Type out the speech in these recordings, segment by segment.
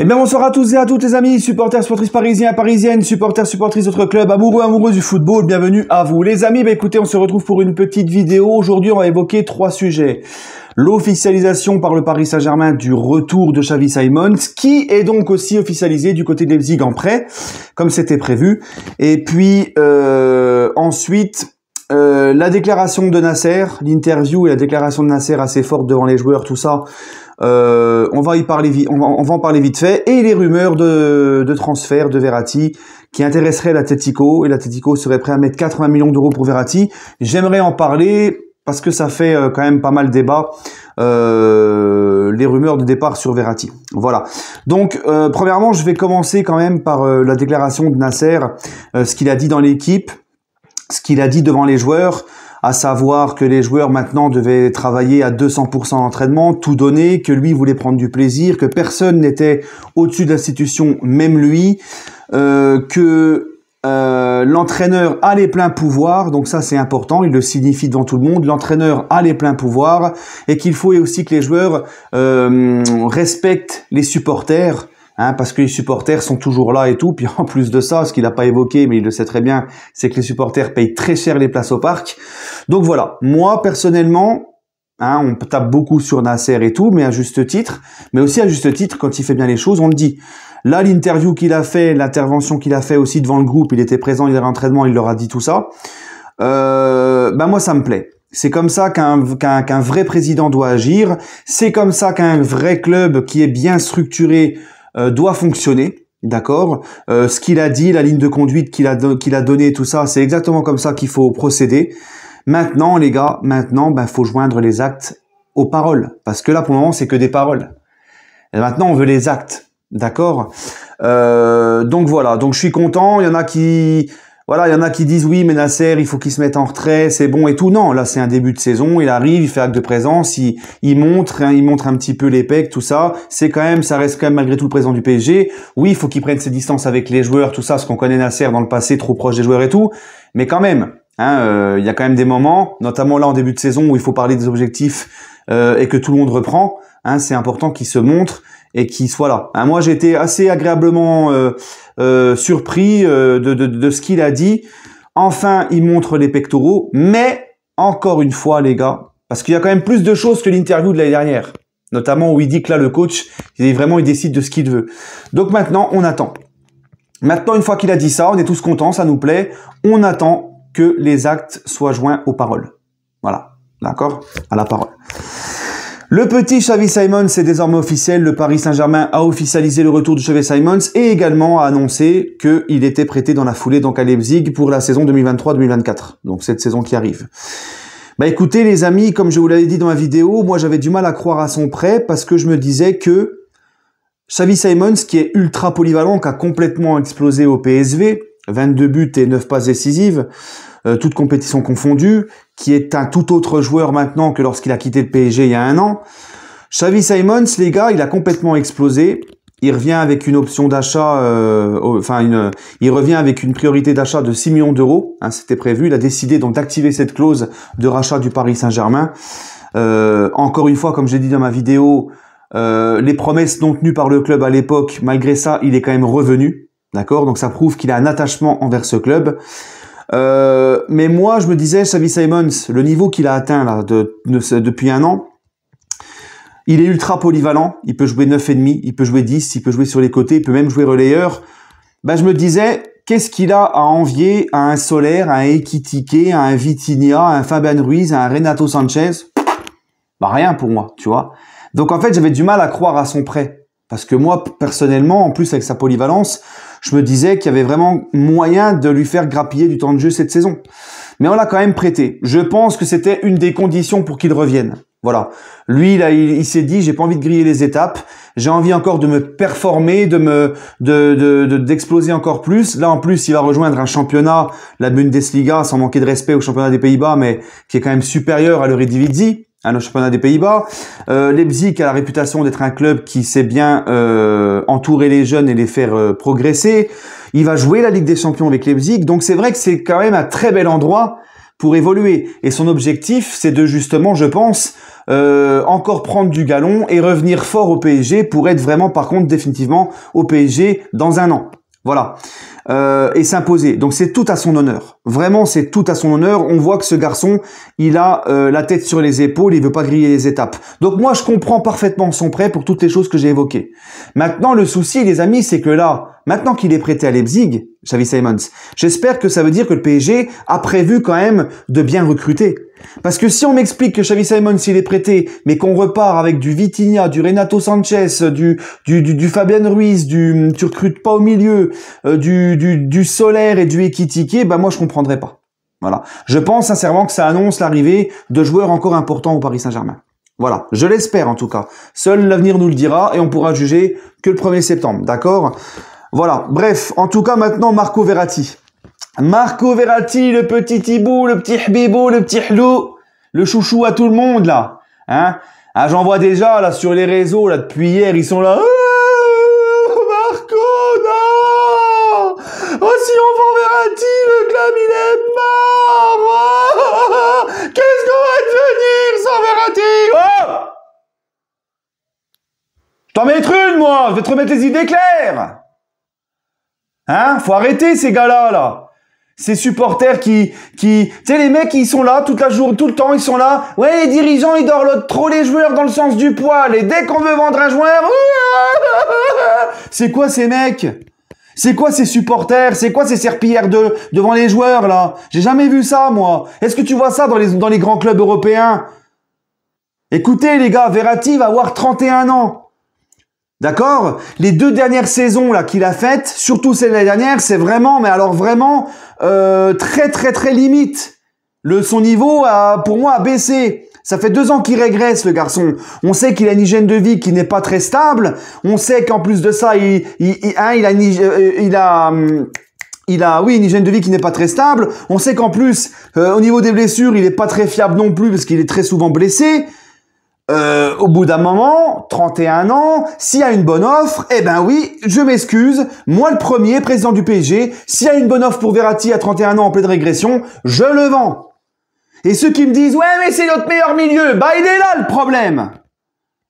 Eh bien bonsoir à tous et à toutes les amis, supporters, supportrices parisiens, parisiennes, supporters, supportrices d'autres clubs, amoureux, amoureux du football, bienvenue à vous. Les amis, écoutez, on se retrouve pour une petite vidéo. Aujourd'hui, on va évoquer 3 sujets. L'officialisation par le Paris Saint-Germain du retour de Xavi Simons, qui est donc aussi officialisé du côté de Leipzig en prêt, comme c'était prévu. Et puis ensuite, la déclaration de Nasser, l'interview et la déclaration de Nasser assez forte devant les joueurs, tout ça. On va en parler vite fait, et les rumeurs de transfert de Verratti qui intéresserait l'Atlético, et l'Atlético serait prêt à mettre 80 millions d'euros pour Verratti. J'aimerais en parler parce que ça fait quand même pas mal débat, les rumeurs de départ sur Verratti. Voilà. Donc premièrement, je vais commencer quand même par la déclaration de Nasser, ce qu'il a dit dans l'équipe, ce qu'il a dit devant les joueurs, à savoir que les joueurs maintenant devaient travailler à 200% d'entraînement, tout donner, que lui voulait prendre du plaisir, que personne n'était au-dessus de l'institution, même lui, que l'entraîneur a les pleins pouvoirs, donc ça c'est important, il le signifie devant tout le monde, l'entraîneur a les pleins pouvoirs, et qu'il faut aussi que les joueurs respectent les supporters, parce que les supporters sont toujours là et tout. Puis en plus de ça, ce qu'il n'a pas évoqué, mais il le sait très bien, c'est que les supporters payent très cher les places au parc. Donc voilà, moi personnellement, on tape beaucoup sur Nasser et tout, mais à juste titre. Mais aussi à juste titre, quand il fait bien les choses, on le dit. Là, l'interview qu'il a fait, l'intervention qu'il a fait aussi devant le groupe, il était présent, il avait entraînement, il leur a dit tout ça. Moi, ça me plaît. C'est comme ça qu'un vrai président doit agir. C'est comme ça qu'un vrai club qui est bien structuré doit fonctionner, d'accord. Ce qu'il a dit, la ligne de conduite qu'il a donné, tout ça, c'est exactement comme ça qu'il faut procéder. Maintenant, les gars, faut joindre les actes aux paroles, parce que là, pour le moment, c'est que des paroles. Et maintenant, on veut les actes, d'accord. Donc voilà, donc je suis content. Il y en a qui disent oui, mais Nasser, il faut qu'il se mette en retrait, c'est bon et tout. Non, là c'est un début de saison, il arrive, il fait acte de présence, il montre un petit peu les pecs, tout ça. Ça reste quand même malgré tout le président du PSG. Oui, il faut qu'il prenne ses distances avec les joueurs, tout ça, ce qu'on connaît Nasser dans le passé, trop proche des joueurs et tout. Mais quand même, il y a quand même des moments, notamment là en début de saison, où il faut parler des objectifs et que tout le monde reprend. C'est important qu'il se montre et qu'il soit là. Moi, j'ai été assez agréablement surpris de ce qu'il a dit. Enfin, il montre les pectoraux, mais encore une fois, les gars, parce qu'il y a quand même plus de choses que l'interview de l'année dernière, notamment où il dit que là, le coach, il décide de ce qu'il veut. Donc maintenant, on attend. Maintenant, une fois qu'il a dit ça, on est tous contents, ça nous plaît. On attend que les actes soient joints aux paroles. Voilà, d'accord? À la parole. Le petit Xavi Simons est désormais officiel. Le Paris Saint-Germain a officialisé le retour de Xavi Simons et également a annoncé qu'il était prêté dans la foulée donc à Leipzig pour la saison 2023-2024. Donc cette saison qui arrive. Écoutez les amis, comme je vous l'avais dit dans ma vidéo, moi j'avais du mal à croire à son prêt parce que je me disais que Xavi Simons, qui est ultra polyvalent, qui a complètement explosé au PSV, 22 buts et 9 passes décisives, toutes compétitions confondues, qui est un tout autre joueur maintenant que lorsqu'il a quitté le PSG il y a 1 an. Xavi Simons, les gars, il a complètement explosé. Il revient avec une option d'achat, il revient avec une priorité d'achat de 6 millions d'euros. C'était prévu. Il a décidé donc d'activer cette clause de rachat du Paris Saint-Germain. Encore une fois, comme j'ai dit dans ma vidéo, les promesses non tenues par le club à l'époque, malgré ça, il est quand même revenu. D'accord? Donc ça prouve qu'il a un attachement envers ce club. Mais moi, je me disais, Xavi Simons, le niveau qu'il a atteint là depuis 1 an, il est ultra polyvalent. Il peut jouer 9,5, il peut jouer 10, il peut jouer sur les côtés, il peut même jouer relayeur. Je me disais, qu'est-ce qu'il a à envier à un Soler, à un Ekitike, à un Vitinha, à un Fabian Ruiz, à un Renato Sanchez? Rien pour moi, tu vois. Donc en fait, j'avais du mal à croire à son prêt. Parce que moi, personnellement, en plus avec sa polyvalence, je me disais qu'il y avait vraiment moyen de lui faire grappiller du temps de jeu cette saison. Mais on l'a quand même prêté. Je pense que c'était une des conditions pour qu'il revienne. Voilà. Lui, là, il s'est dit, j'ai pas envie de griller les étapes. J'ai envie encore de me performer, d'exploser encore plus. Là, en plus, il va rejoindre un championnat, la Bundesliga, sans manquer de respect au championnat des Pays-Bas, mais qui est quand même supérieur à l'Eredivisie, le championnat des Pays-Bas. Leipzig a la réputation d'être un club qui sait bien entourer les jeunes et les faire progresser. Il va jouer la Ligue des Champions avec Leipzig. Donc, c'est vrai que c'est quand même un très bel endroit pour évoluer. Et son objectif, c'est de justement, je pense, encore prendre du galon et revenir fort au PSG pour être vraiment, par contre, définitivement au PSG dans un an. Voilà. Et s'imposer. Donc c'est tout à son honneur. Vraiment, c'est tout à son honneur. On voit que ce garçon, il a la tête sur les épaules, il veut pas griller les étapes. Donc moi, je comprends parfaitement son prêt pour toutes les choses que j'ai évoquées. Maintenant, le souci, les amis, c'est que là, maintenant qu'il est prêté à Leipzig, Xavi Simons, j'espère que ça veut dire que le PSG a prévu quand même de bien recruter. Parce que si on m'explique que Xavi Simons, il est prêté, mais qu'on repart avec du Vitinha, du Renato Sanchez, du Fabian Ruiz, tu recrutes pas au milieu, du Soler et du Ekitike, bah moi je comprendrais pas. Voilà. Je pense sincèrement que ça annonce l'arrivée de joueurs encore importants au Paris Saint-Germain. Voilà. Je l'espère en tout cas. Seul l'avenir nous le dira et on pourra juger que le 1er septembre. D'accord? Voilà. Bref. En tout cas, maintenant, Marco Verratti. Marco Verratti, le petit Thibou, le petit Hbibou, le petit Hlou, le chouchou à tout le monde, là. Hein? Ah, j'en vois déjà, là, sur les réseaux, là, depuis hier, ils sont là. Marco, non! Oh, si on vend Verratti, le club, il est mort! Qu'est-ce qu'on va devenir sans Verratti? Oh! Je t'en mettre une, moi! Je vais te remettre les idées claires! Hein? Faut arrêter, ces gars-là, là! Ces supporters tu sais, les mecs, ils sont là toute la journée, tout le temps, ils sont là. Ouais, les dirigeants, ils dorlotent trop les joueurs dans le sens du poil. Et dès qu'on veut vendre un joueur, c'est quoi ces mecs? C'est quoi ces supporters? C'est quoi ces serpillères devant les joueurs, là? J'ai jamais vu ça, moi. Est-ce que tu vois ça dans les grands clubs européens? Écoutez, les gars, Verratti va avoir 31 ans. D'accord? Les 2 dernières saisons là qu'il a faites, surtout celle de l'année dernière, c'est vraiment, mais alors vraiment très très très limite. Son niveau pour moi a baissé. Ça fait 2 ans qu'il régresse, le garçon. On sait qu'il a une hygiène de vie qui n'est pas très stable. On sait qu'en plus de ça, il a une hygiène de vie qui n'est pas très stable. On sait qu'en plus, au niveau des blessures, il est pas très fiable non plus parce qu'il est très souvent blessé. Au bout d'un moment, 31 ans, s'il y a une bonne offre, eh ben oui, je m'excuse, moi le premier, président du PSG, s'il y a une bonne offre pour Verratti à 31 ans en pleine régression, je le vends. Et ceux qui me disent, ouais mais c'est notre meilleur milieu, bah il est là le problème.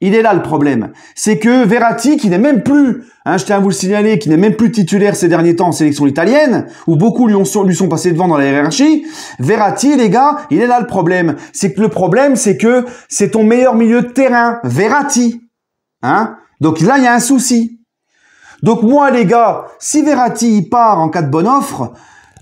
Il est là le problème. C'est que Verratti, qui n'est même plus, je tiens à vous le signaler, qui n'est même plus titulaire ces derniers temps en sélection italienne, où beaucoup lui sont passés devant dans la hiérarchie, Verratti, les gars, il est là le problème. C'est que le problème, c'est que c'est ton meilleur milieu de terrain, Verratti. Donc là, il y a un souci. Donc moi, les gars, si Verratti il part en cas de bonne offre,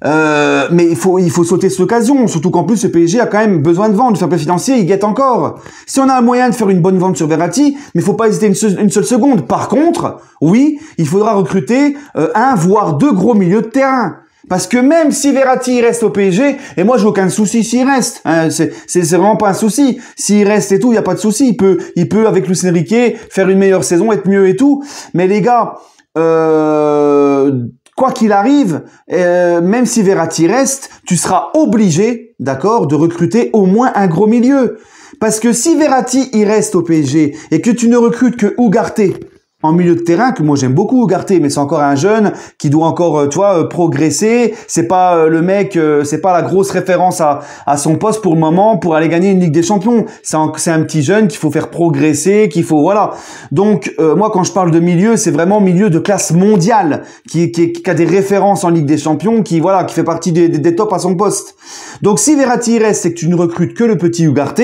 mais il faut sauter cette occasion, surtout qu'en plus le PSG a quand même besoin de vendre, le fair play financier, il guette encore. Si on a un moyen de faire une bonne vente sur Verratti, mais il faut pas hésiter une seule seconde. Par contre, oui, il faudra recruter 1 voire 2 gros milieux de terrain. Parce que même si Verratti reste au PSG, et moi j'ai aucun souci s'il reste, c'est vraiment pas un souci. S'il reste et tout, il y a pas de souci. Il peut avec Luis Enrique faire une meilleure saison, être mieux et tout. Mais les gars, quoi qu'il arrive, même si Verratti reste, tu seras obligé, d'accord, de recruter au moins un gros milieu. Parce que si Verratti il reste au PSG et que tu ne recrutes que Ugarte en milieu de terrain, que moi j'aime beaucoup Ugarte, mais c'est encore un jeune qui doit encore, progresser. C'est pas le mec, c'est pas la grosse référence à son poste pour le moment pour aller gagner une Ligue des Champions. C'est un petit jeune qu'il faut faire progresser, voilà. Donc moi quand je parle de milieu, c'est vraiment milieu de classe mondiale qui a des références en Ligue des Champions, qui fait partie des tops à son poste. Donc si Verratti reste et que tu ne recrutes que le petit Ugarte,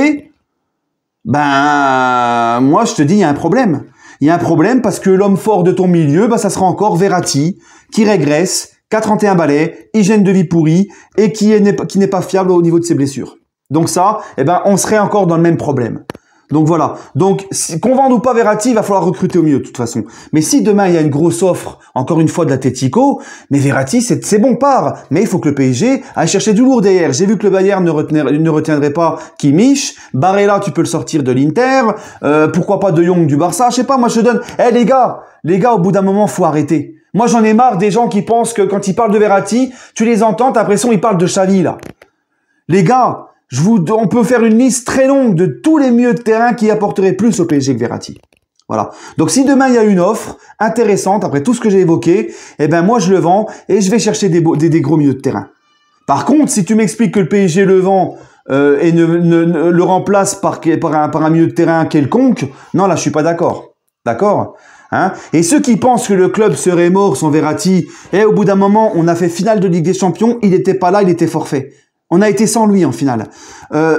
ben moi je te dis il y a un problème. Il y a un problème parce que l'homme fort de ton milieu, ça sera encore Verratti, qui régresse, qui a 31 balais, hygiène de vie pourrie, et qui n'est pas fiable au niveau de ses blessures. Donc ça, on serait encore dans le même problème. Donc voilà. Donc, qu'on vende ou pas Verratti, il va falloir recruter au milieu de toute façon. Mais si demain il y a une grosse offre, encore une fois de l'Atlético, mais Verratti, c'est bon part. Mais il faut que le PSG aille chercher du lourd derrière. J'ai vu que le Bayern ne retiendrait pas Kimmich. Barella, tu peux le sortir de l'Inter. Pourquoi pas De Jong du Barça? Je sais pas, moi je te donne. Les gars, au bout d'un moment, faut arrêter. Moi j'en ai marre des gens qui pensent que quand ils parlent de Verratti, tu les entends, t'as l'impression ils parlent de Xavi là. Les gars, on peut faire une liste très longue de tous les milieux de terrain qui apporteraient plus au PSG que Verratti. Voilà. Donc si demain il y a une offre intéressante après tout ce que j'ai évoqué, moi je le vends et je vais chercher des gros milieux de terrain. Par contre, si tu m'expliques que le PSG le vend et ne le remplace par un milieu de terrain quelconque, non, là, je suis pas d'accord. D'accord, hein? Et ceux qui pensent que le club serait mort sans Verratti, au bout d'un moment, on a fait finale de Ligue des Champions, il n'était pas là, il était forfait. On a été sans lui en finale.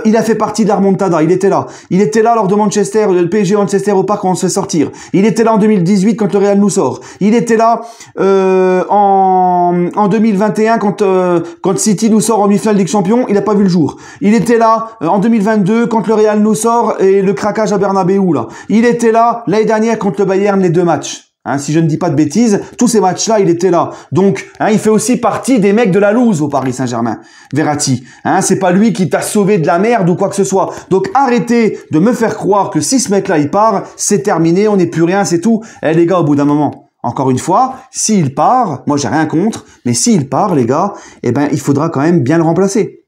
Il a fait partie de la remontada, il était là. Il était là lors de Manchester, le PSG Manchester au parc quand on se fait sortir. Il était là en 2018 quand le Real nous sort. Il était là en 2021 quand City nous sort en demi-finale de Ligue des Champions, il n'a pas vu le jour. Il était là en 2022 quand le Real nous sort et le craquage à Bernabéu là. Il était là l'année dernière contre le Bayern les 2 matchs. Hein, si je ne dis pas de bêtises, tous ces matchs-là, il était là. Donc, hein, il fait aussi partie des mecs de la loose au Paris Saint-Germain, Verratti. Hein, c'est pas lui qui t'a sauvé de la merde ou quoi que ce soit. Donc, arrêtez de me faire croire que si ce mec-là, il part, c'est terminé, on n'est plus rien, c'est tout. Les gars, au bout d'un moment, encore une fois, s'il part, moi j'ai rien contre, mais s'il part, les gars, il faudra quand même bien le remplacer.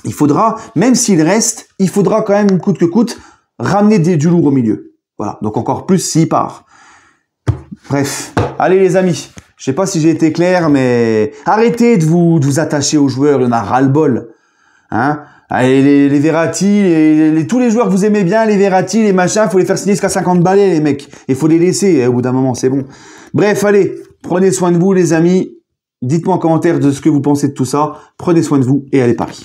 Il faudra, même s'il reste, il faudra quand même, coûte que coûte, ramener du lourd au milieu. Voilà. Donc, encore plus s'il part. Bref, allez les amis, je sais pas si j'ai été clair, mais arrêtez de vous attacher aux joueurs, il y en a ras-le-bol. Hein, allez, les Verratti, tous les joueurs que vous aimez bien, les Verratti, les machins, faut les faire signer jusqu'à 50 balais les mecs. Il faut les laisser, au bout d'un moment, c'est bon. Bref, allez, prenez soin de vous les amis, dites-moi en commentaire de ce que vous pensez de tout ça, prenez soin de vous et allez Paris.